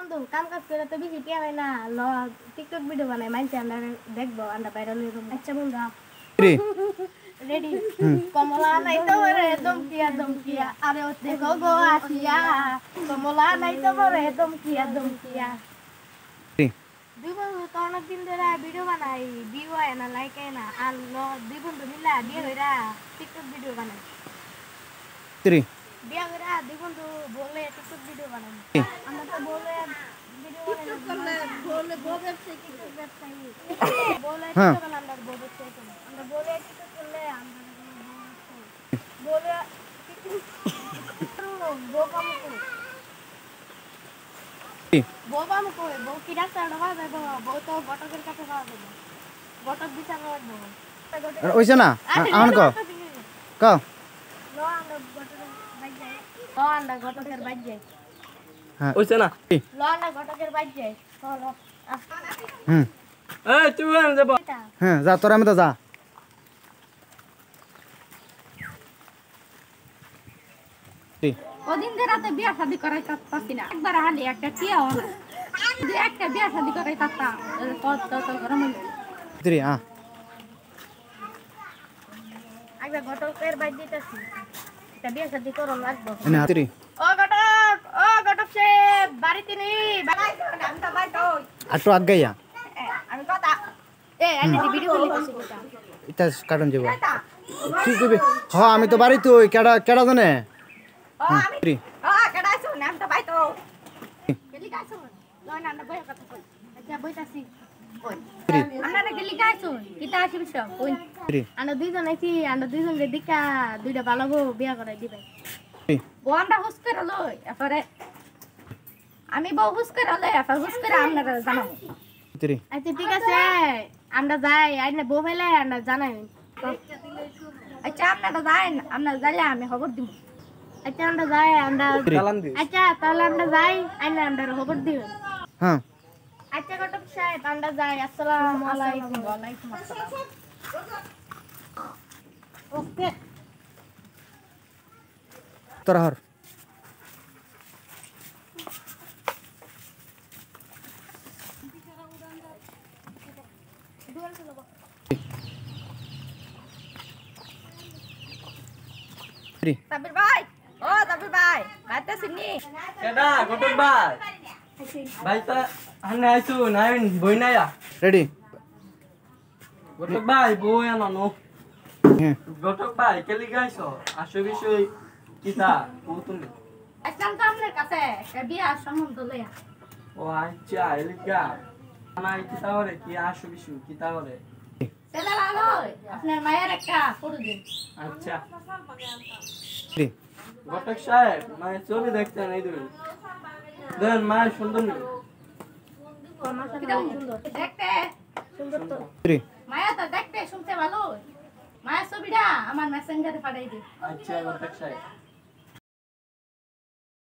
বন্ধু কাম কাজ করে তো বেশি টিয়া হয় না ল টিকটক ভিডিও বানাই মাইনছে আমরা দেখবো আমরা ভাইরাল হইব আচ্ছা বন্ধু রেডি কমলা নাই তো রে দমকিয়া আরে ও দেখো গো আসিয়া কমলা নাই তো রে দমকিয়া দুই বন্ধু তো অনেকদিন ধরে ভিডিও বানাই ভিউ হয় না লাইক হয় না আর দুই বন্ধু মিলা বিয়ে হইরা টিকটক ভিডিও বানাই বিয়া কইরা দুই বন্ধু বলে টিকটক ভিডিও বানাই আমরা তো বলে ভিডিও টিকটক করলে বলে ব্যবসায়ী টিকটক ব্যবসায়ী বলে টিকটক করলে আমরা ব্যবসায়ী আমরা বলে টিকটক করলে আমরা বলে বোবাম কই বউ কি ডাক্তার হওয়া যাবে বউ তো বটকের কাছে হওয়া যাবে বটক বিচার হওয়া যাবে ওইছে না আন ক ক লো আমরা বটকের বাইক যাই লো আমরা বটকের বাইক যাই হ্যাঁ ওইছে না লো আমরা বটকের বাইক যাই চলো এই তুই আমি যাব হ্যাঁ যা তোরা আমি তো যা ওদিন রাতে বিয়া শাদি করাই তাচ্ছি না একবার হালি একটা কি হলো যদি একটা বিয়া শাদি করাই তাচ্তা কত গরম হইল হ্যাঁ একবার ঘটকের বাইক দিতেছি একটা বিয়া শাদি করো লাগবে এনে হাতিরি ও ঘটক সে বাড়িতে নেই আমি তো বাইতো আটো আগাইয়া আমি কথা আমি ভিডিও কলিতেছি এটা কাটন যাব কি কইবে হ্যাঁ আমি তো বাড়ি তো কেডা কেডা জানে আমি কেডা আইছো নাম তো বাইতো গেলি গাইছো লয় না বই কথা কই আচ্ছা বইতাছি কই আমরা গেলি গাইছো কিটা আসি বিশ কই আমরা দুইজন আইছি আমরা দুইজন রে দিকা দুইটা ভালোগো বিয়া করাই দিবাই বউটা হুস করে লই এবারে আমি বউ হুস করে লই এবারে হুস করে আপনারা জানাবো আচ্ছা ঠিক আছে আমরা যাই আইনা বউ ফেলে আমরা জানাই আচ্ছা আপনারা যাই আপনারা যাইলে আমি খবর দিব আচ্ছা আমরা যাই আমরা আচ্ছা তাহলে আমরা যাই আইনা আমরা খবর দিব হ্যাঁ আচ্ছা ঘটক সাহেব আমরা যাই আসসালামু আলাইকুম ওয়া আলাইকুম আসসালাম ওকে তোরা হর তাবির ভাই ও তাবির ভাই বাইতে সিনি কেডা গটক ভাই ভাই তো হানে আইছু নাইন বই নাইয়া রেডি গটক ভাই বই আনো হ্যাঁ গটক ভাই কেলি গাইছো আসো বিষয় কিতা ও তুমি আসলাম তো আপনার কাছে একটা বিয়া সম্বন্ধ লইয়া ও আচ্ছা এলিগা নাই কিতা করে কি আসো বিষয় কিতা করে সেটা ভালো আপনার মায়ের একটা ফটো দিন আচ্ছা রেডি গটক সাহেব মানে ছবি দেখতে নাই তুমি দেন মায়ের সুন্দর নেই দেখতে সুন্দর তো রেডি মায়া তো দেখতে শুনতে ভালো মায়ের ছবিটা আমার মেসেঞ্জারে পাঠাই দিন আচ্ছা গটক সাহেব